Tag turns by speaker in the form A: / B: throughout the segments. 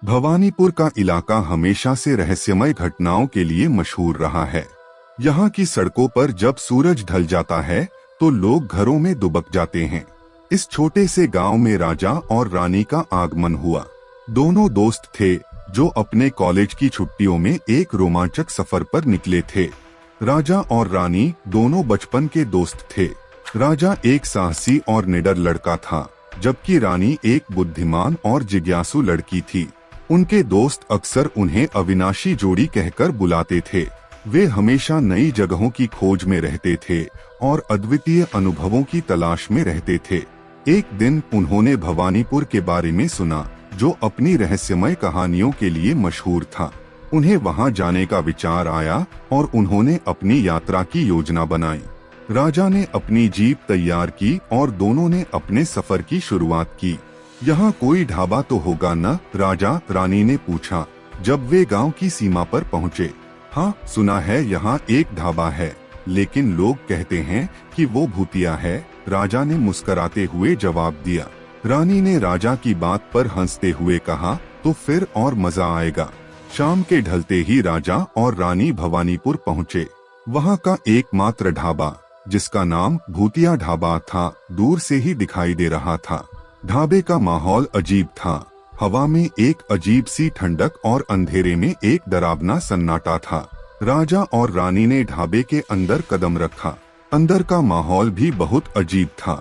A: भवानीपुर का इलाका हमेशा से रहस्यमय घटनाओं के लिए मशहूर रहा है। यहाँ की सड़कों पर जब सूरज ढल जाता है तो लोग घरों में दुबक जाते हैं। इस छोटे से गांव में राजा और रानी का आगमन हुआ। दोनों दोस्त थे जो अपने कॉलेज की छुट्टियों में एक रोमांचक सफर पर निकले थे। राजा और रानी दोनों बचपन के दोस्त थे। राजा एक साहसी और निडर लड़का था, जबकि रानी एक बुद्धिमान और जिज्ञासु लड़की थी। उनके दोस्त अक्सर उन्हें अविनाशी जोड़ी कहकर बुलाते थे। वे हमेशा नई जगहों की खोज में रहते थे और अद्वितीय अनुभवों की तलाश में रहते थे। एक दिन उन्होंने भवानीपुर के बारे में सुना, जो अपनी रहस्यमय कहानियों के लिए मशहूर था। उन्हें वहां जाने का विचार आया और उन्होंने अपनी यात्रा की योजना बनाई। राजा ने अपनी जीप तैयार की और दोनों ने अपने सफर की शुरुआत की। यहाँ कोई ढाबा तो होगा न? राजा रानी ने पूछा जब वे गांव की सीमा पर पहुँचे। हाँ, सुना है यहाँ एक ढाबा है, लेकिन लोग कहते हैं कि वो भूतिया है, राजा ने मुस्कुराते हुए जवाब दिया। रानी ने राजा की बात पर हंसते हुए कहा, तो फिर और मजा आएगा। शाम के ढलते ही राजा और रानी भवानीपुर पहुँचे। वहाँ का एकमात्र ढाबा, जिसका नाम भूतिया ढाबा था, दूर से ही दिखाई दे रहा था। ढाबे का माहौल अजीब था। हवा में एक अजीब सी ठंडक और अंधेरे में एक डरावना सन्नाटा था। राजा और रानी ने ढाबे के अंदर कदम रखा। अंदर का माहौल भी बहुत अजीब था।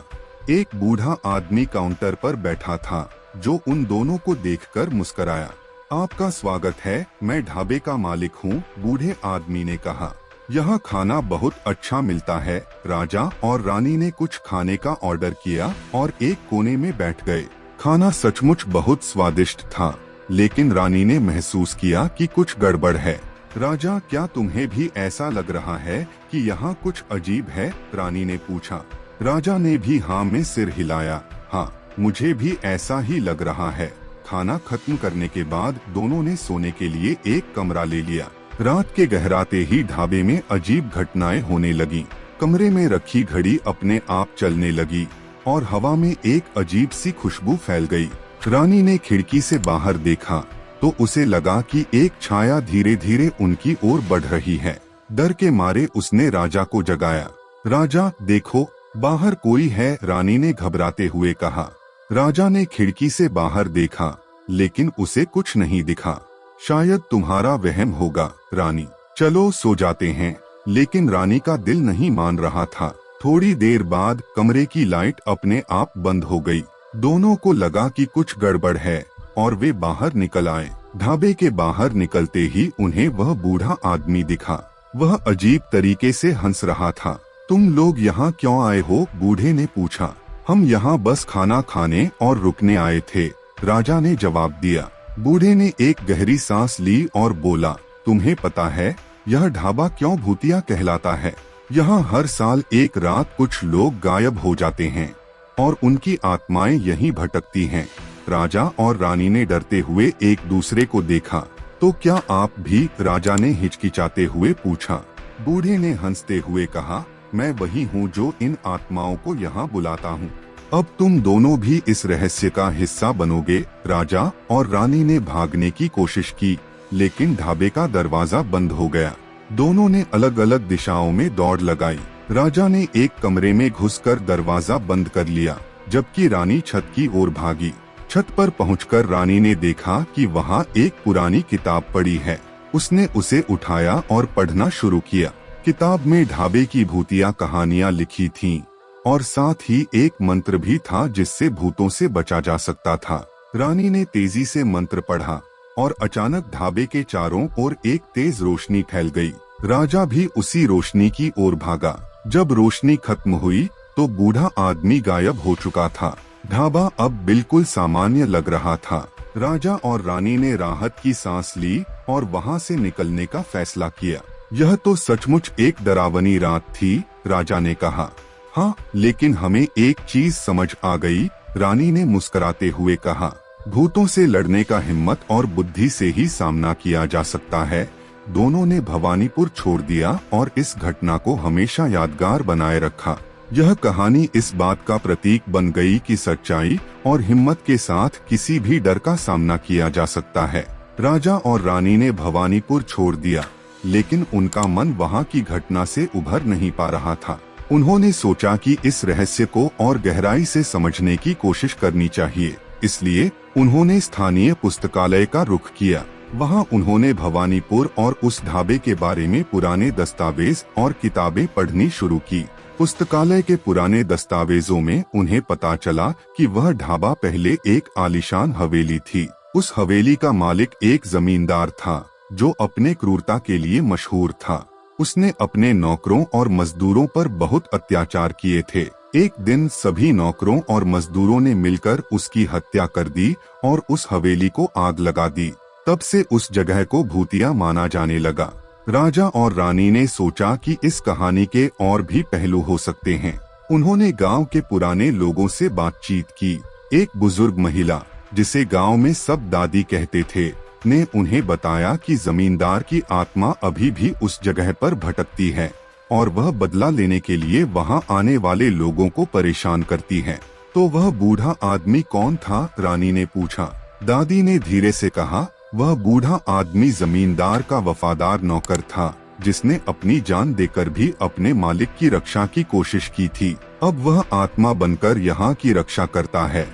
A: एक बूढ़ा आदमी काउंटर पर बैठा था, जो उन दोनों को देखकर मुस्कुराया। आपका स्वागत है, मैं ढाबे का मालिक हूँ, बूढ़े आदमी ने कहा। यहाँ खाना बहुत अच्छा मिलता है। राजा और रानी ने कुछ खाने का ऑर्डर किया और एक कोने में बैठ गए। खाना सचमुच बहुत स्वादिष्ट था, लेकिन रानी ने महसूस किया कि कुछ गड़बड़ है। राजा, क्या तुम्हें भी ऐसा लग रहा है कि यहाँ कुछ अजीब है? रानी ने पूछा। राजा ने भी हाँ में सिर हिलाया। हाँ, मुझे भी ऐसा ही लग रहा है। खाना खत्म करने के बाद दोनों ने सोने के लिए एक कमरा ले लिया। रात के गहराते ही ढाबे में अजीब घटनाएं होने लगी। कमरे में रखी घड़ी अपने आप चलने लगी और हवा में एक अजीब सी खुशबू फैल गई। रानी ने खिड़की से बाहर देखा तो उसे लगा कि एक छाया धीरे धीरे उनकी ओर बढ़ रही है। डर के मारे उसने राजा को जगाया। राजा, देखो, बाहर कोई है, रानी ने घबराते हुए कहा। राजा ने खिड़की से बाहर देखा, लेकिन उसे कुछ नहीं दिखा। शायद तुम्हारा वहम होगा रानी, चलो सो जाते हैं। लेकिन रानी का दिल नहीं मान रहा था। थोड़ी देर बाद कमरे की लाइट अपने आप बंद हो गई। दोनों को लगा कि कुछ गड़बड़ है और वे बाहर निकल आए। ढाबे के बाहर निकलते ही उन्हें वह बूढ़ा आदमी दिखा। वह अजीब तरीके से हंस रहा था। तुम लोग यहाँ क्यों आए हो? बूढ़े ने पूछा। हम यहाँ बस खाना खाने और रुकने आए थे, राजा ने जवाब दिया। बूढ़े ने एक गहरी सांस ली और बोला, तुम्हें पता है यह ढाबा क्यों भूतिया कहलाता है? यहाँ हर साल एक रात कुछ लोग गायब हो जाते हैं और उनकी आत्माएं यहीं भटकती हैं। राजा और रानी ने डरते हुए एक दूसरे को देखा। तो क्या आप भी? राजा ने हिचकिचाते हुए पूछा। बूढ़े ने हंसते हुए कहा, मैं वही हूँ जो इन आत्माओं को यहाँ बुलाता हूँ। अब तुम दोनों भी इस रहस्य का हिस्सा बनोगे। राजा और रानी ने भागने की कोशिश की, लेकिन ढाबे का दरवाजा बंद हो गया। दोनों ने अलग अलग दिशाओं में दौड़ लगाई। राजा ने एक कमरे में घुसकर दरवाजा बंद कर लिया, जबकि रानी छत की ओर भागी। छत पर पहुंचकर रानी ने देखा कि वहां एक पुरानी किताब पड़ी है। उसने उसे उठाया और पढ़ना शुरू किया। किताब में ढाबे की भूतिया कहानियां लिखी थीं और साथ ही एक मंत्र भी था जिससे भूतों से बचा जा सकता था। रानी ने तेजी से मंत्र पढ़ा और अचानक ढाबे के चारों ओर एक तेज रोशनी फैल गई। राजा भी उसी रोशनी की ओर भागा। जब रोशनी खत्म हुई तो बूढ़ा आदमी गायब हो चुका था। ढाबा अब बिल्कुल सामान्य लग रहा था। राजा और रानी ने राहत की सांस ली और वहां से निकलने का फैसला किया। यह तो सचमुच एक डरावनी रात थी, राजा ने कहा। हाँ, लेकिन हमें एक चीज समझ आ गई, रानी ने मुस्कुराते हुए कहा। भूतों से लड़ने का हिम्मत और बुद्धि से ही सामना किया जा सकता है। दोनों ने भवानीपुर छोड़ दिया और इस घटना को हमेशा यादगार बनाए रखा। यह कहानी इस बात का प्रतीक बन गई कि सच्चाई और हिम्मत के साथ किसी भी डर का सामना किया जा सकता है। राजा और रानी ने भवानीपुर छोड़ दिया, लेकिन उनका मन वहाँ की घटना से उभर नहीं पा रहा था। उन्होंने सोचा कि इस रहस्य को और गहराई से समझने की कोशिश करनी चाहिए, इसलिए उन्होंने स्थानीय पुस्तकालय का रुख किया। वहाँ उन्होंने भवानीपुर और उस ढाबे के बारे में पुराने दस्तावेज और किताबें पढ़नी शुरू की। पुस्तकालय के पुराने दस्तावेजों में उन्हें पता चला कि वह ढाबा पहले एक आलीशान हवेली थी। उस हवेली का मालिक एक जमींदार था जो अपने क्रूरता के लिए मशहूर था। उसने अपने नौकरों और मजदूरों पर बहुत अत्याचार किए थे। एक दिन सभी नौकरों और मजदूरों ने मिलकर उसकी हत्या कर दी और उस हवेली को आग लगा दी। तब से उस जगह को भूतिया माना जाने लगा। राजा और रानी ने सोचा कि इस कहानी के और भी पहलू हो सकते हैं। उन्होंने गांव के पुराने लोगों से बातचीत की। एक बुजुर्ग महिला, जिसे गांव में सब दादी कहते थे, ने उन्हें बताया कि जमींदार की आत्मा अभी भी उस जगह पर भटकती है और वह बदला लेने के लिए वहां आने वाले लोगों को परेशान करती है। तो वह बूढ़ा आदमी कौन था? रानी ने पूछा। दादी ने धीरे से कहा, वह बूढ़ा आदमी जमींदार का वफादार नौकर था, जिसने अपनी जान देकर भी अपने मालिक की रक्षा की कोशिश की थी। अब वह आत्मा बनकर यहाँ की रक्षा करता है।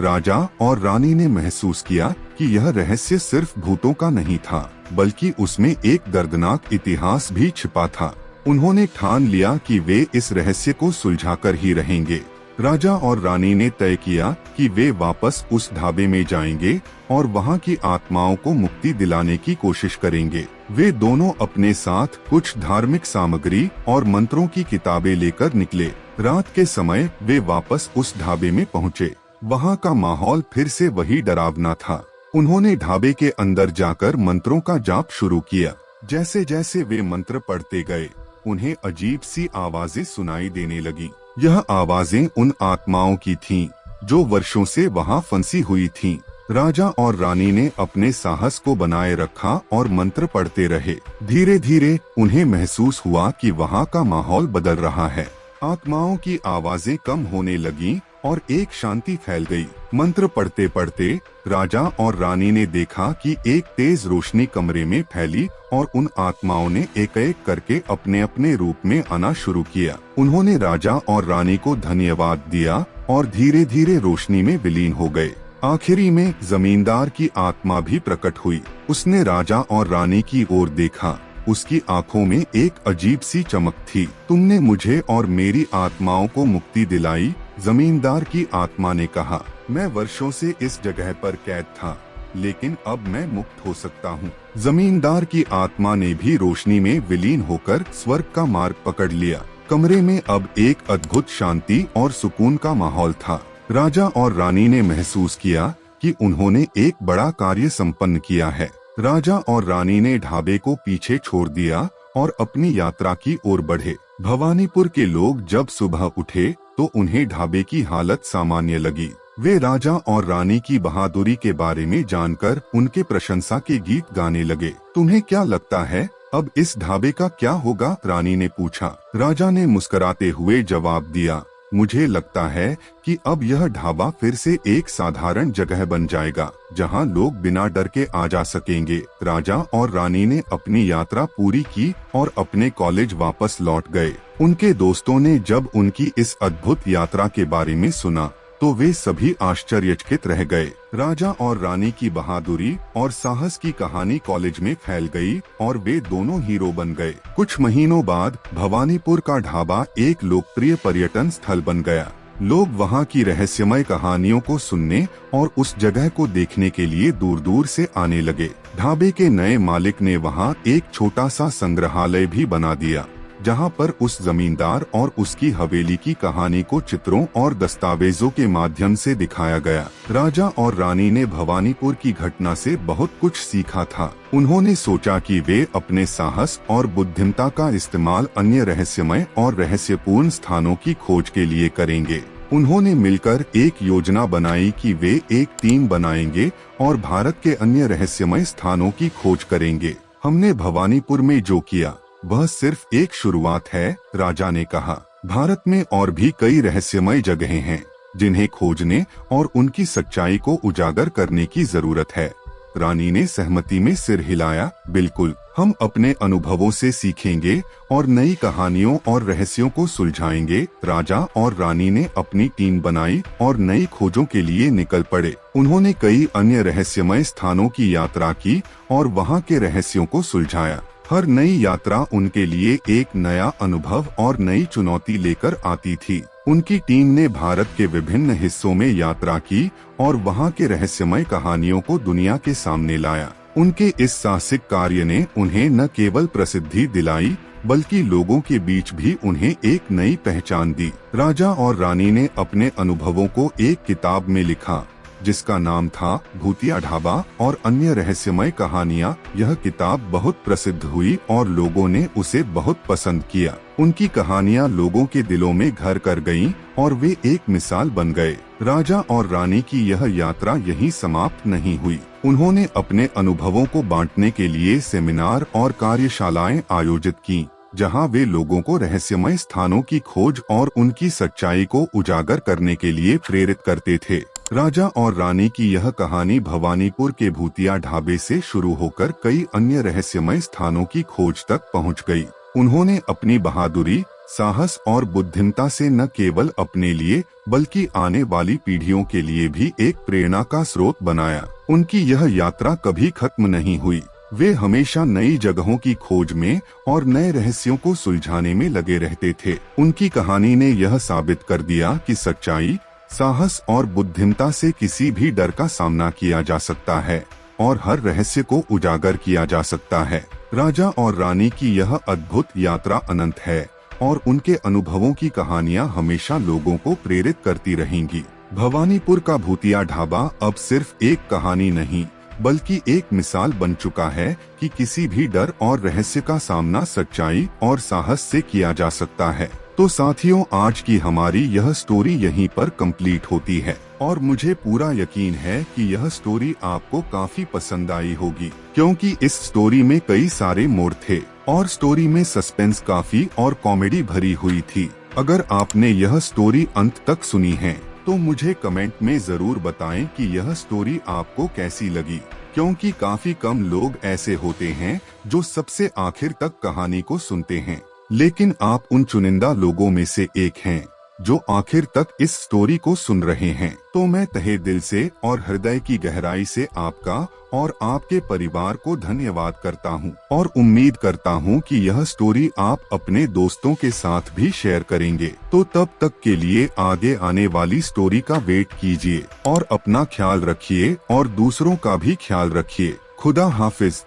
A: राजा और रानी ने महसूस किया कि यह रहस्य सिर्फ भूतों का नहीं था, बल्कि उसमें एक दर्दनाक इतिहास भी छिपा था। उन्होंने ठान लिया कि वे इस रहस्य को सुलझाकर ही रहेंगे। राजा और रानी ने तय किया कि वे वापस उस ढाबे में जाएंगे और वहां की आत्माओं को मुक्ति दिलाने की कोशिश करेंगे। वे दोनों अपने साथ कुछ धार्मिक सामग्री और मंत्रों की किताबें लेकर निकले। रात के समय वे वापस उस ढाबे में पहुंचे। वहां का माहौल फिर से वही डरावना था। उन्होंने ढाबे के अंदर जाकर मंत्रों का जाप शुरू किया। जैसे जैसे वे मंत्र पढ़ते गए, उन्हें अजीब सी आवाजें सुनाई देने लगी। यह आवाजें उन आत्माओं की थीं, जो वर्षों से वहां फंसी हुई थीं। राजा और रानी ने अपने साहस को बनाए रखा और मंत्र पढ़ते रहे। धीरे धीरे उन्हें महसूस हुआ कि वहां का माहौल बदल रहा है। आत्माओं की आवाजें कम होने लगीं और एक शांति फैल गई। मंत्र पढ़ते पढ़ते राजा और रानी ने देखा कि एक तेज रोशनी कमरे में फैली और उन आत्माओं ने एक एक करके अपने अपने रूप में आना शुरू किया। उन्होंने राजा और रानी को धन्यवाद दिया और धीरे धीरे रोशनी में विलीन हो गए। आखिरी में जमींदार की आत्मा भी प्रकट हुई। उसने राजा और रानी की ओर देखा। उसकी आंखों में एक अजीब सी चमक थी। तुमने मुझे और मेरी आत्माओं को मुक्ति दिलाई, जमींदार की आत्मा ने कहा। मैं वर्षों से इस जगह पर कैद था, लेकिन अब मैं मुक्त हो सकता हूँ। जमींदार की आत्मा ने भी रोशनी में विलीन होकर स्वर्ग का मार्ग पकड़ लिया। कमरे में अब एक अद्भुत शांति और सुकून का माहौल था। राजा और रानी ने महसूस किया कि उन्होंने एक बड़ा कार्य संपन्न किया है। राजा और रानी ने ढाबे को पीछे छोड़ दिया और अपनी यात्रा की ओर बढ़े। भवानीपुर के लोग जब सुबह उठे तो उन्हें ढाबे की हालत सामान्य लगी। वे राजा और रानी की बहादुरी के बारे में जानकर उनके प्रशंसा के गीत गाने लगे। तुम्हें क्या लगता है अब इस ढाबे का क्या होगा? रानी ने पूछा। राजा ने मुस्कुराते हुए जवाब दिया, मुझे लगता है कि अब यह ढाबा फिर से एक साधारण जगह बन जाएगा, जहां लोग बिना डर के आ जा सकेंगे। राजा और रानी ने अपनी यात्रा पूरी की और अपने कॉलेज वापस लौट गए। उनके दोस्तों ने जब उनकी इस अद्भुत यात्रा के बारे में सुना तो वे सभी आश्चर्यचकित रह गए। राजा और रानी की बहादुरी और साहस की कहानी कॉलेज में फैल गई और वे दोनों हीरो बन गए। कुछ महीनों बाद भवानीपुर का ढाबा एक लोकप्रिय पर्यटन स्थल बन गया। लोग वहां की रहस्यमय कहानियों को सुनने और उस जगह को देखने के लिए दूर दूर से आने लगे। ढाबे के नए मालिक ने वहां एक छोटा सा संग्रहालय भी बना दिया, जहां पर उस जमींदार और उसकी हवेली की कहानी को चित्रों और दस्तावेजों के माध्यम से दिखाया गया। राजा और रानी ने भवानीपुर की घटना से बहुत कुछ सीखा था। उन्होंने सोचा कि वे अपने साहस और बुद्धिमत्ता का इस्तेमाल अन्य रहस्यमय और रहस्यपूर्ण स्थानों की खोज के लिए करेंगे। उन्होंने मिलकर एक योजना बनाई कि वे एक टीम बनाएंगे और भारत के अन्य रहस्यमय स्थानों की खोज करेंगे। हमने भवानीपुर में जो किया वह सिर्फ एक शुरुआत है, राजा ने कहा। भारत में और भी कई रहस्यमय जगहें हैं जिन्हें खोजने और उनकी सच्चाई को उजागर करने की जरूरत है। रानी ने सहमति में सिर हिलाया। बिल्कुल, हम अपने अनुभवों से सीखेंगे और नई कहानियों और रहस्यों को सुलझाएंगे। राजा और रानी ने अपनी टीम बनाई और नई खोजों के लिए निकल पड़े। उन्होंने कई अन्य रहस्यमय स्थानों की यात्रा की और वहां के रहस्यों को सुलझाया। हर नई यात्रा उनके लिए एक नया अनुभव और नई चुनौती लेकर आती थी। उनकी टीम ने भारत के विभिन्न हिस्सों में यात्रा की और वहां के रहस्यमय कहानियों को दुनिया के सामने लाया। उनके इस साहसिक कार्य ने उन्हें न केवल प्रसिद्धि दिलाई बल्कि लोगों के बीच भी उन्हें एक नई पहचान दी। राजा और रानी ने अपने अनुभवों को एक किताब में लिखा जिसका नाम था भूतिया ढाबा और अन्य रहस्यमय कहानियां। यह किताब बहुत प्रसिद्ध हुई और लोगों ने उसे बहुत पसंद किया। उनकी कहानियां लोगों के दिलों में घर कर गईं और वे एक मिसाल बन गए। राजा और रानी की यह यात्रा यहीं समाप्त नहीं हुई। उन्होंने अपने अनुभवों को बांटने के लिए सेमिनार और कार्यशालाएं आयोजित की, जहां वे लोगों को रहस्यमय स्थानों की खोज और उनकी सच्चाई को उजागर करने के लिए प्रेरित करते थे। राजा और रानी की यह कहानी भवानीपुर के भूतिया ढाबे से शुरू होकर कई अन्य रहस्यमय स्थानों की खोज तक पहुंच गई। उन्होंने अपनी बहादुरी, साहस और बुद्धिमत्ता से न केवल अपने लिए बल्कि आने वाली पीढ़ियों के लिए भी एक प्रेरणा का स्रोत बनाया। उनकी यह यात्रा कभी खत्म नहीं हुई। वे हमेशा नई जगहों की खोज में और नए रहस्यों को सुलझाने में लगे रहते थे। उनकी कहानी ने यह साबित कर दिया कि सच्चाई, साहस और बुद्धिमत्ता से किसी भी डर का सामना किया जा सकता है और हर रहस्य को उजागर किया जा सकता है। राजा और रानी की यह अद्भुत यात्रा अनंत है और उनके अनुभवों की कहानियां हमेशा लोगों को प्रेरित करती रहेंगी। भवानीपुर का भूतिया ढाबा अब सिर्फ एक कहानी नहीं बल्कि एक मिसाल बन चुका है कि किसी भी डर और रहस्य का सामना सच्चाई और साहस से किया जा सकता है। तो साथियों, आज की हमारी यह स्टोरी यहीं पर कंप्लीट होती है और मुझे पूरा यकीन है कि यह स्टोरी आपको काफी पसंद आई होगी, क्योंकि इस स्टोरी में कई सारे मोड़ थे और स्टोरी में सस्पेंस काफी और कॉमेडी भरी हुई थी। अगर आपने यह स्टोरी अंत तक सुनी है तो मुझे कमेंट में जरूर बताएं कि यह स्टोरी आपको कैसी लगी, क्योंकि काफी कम लोग ऐसे होते हैं जो सबसे आखिर तक कहानी को सुनते हैं, लेकिन आप उन चुनिंदा लोगों में से एक हैं जो आखिर तक इस स्टोरी को सुन रहे हैं। तो मैं तहे दिल से और हृदय की गहराई से आपका और आपके परिवार को धन्यवाद करता हूं और उम्मीद करता हूं कि यह स्टोरी आप अपने दोस्तों के साथ भी शेयर करेंगे। तो तब तक के लिए आगे आने वाली स्टोरी का वेट कीजिए और अपना ख्याल रखिए और दूसरों का भी ख्याल रखिए। खुदा हाफिज।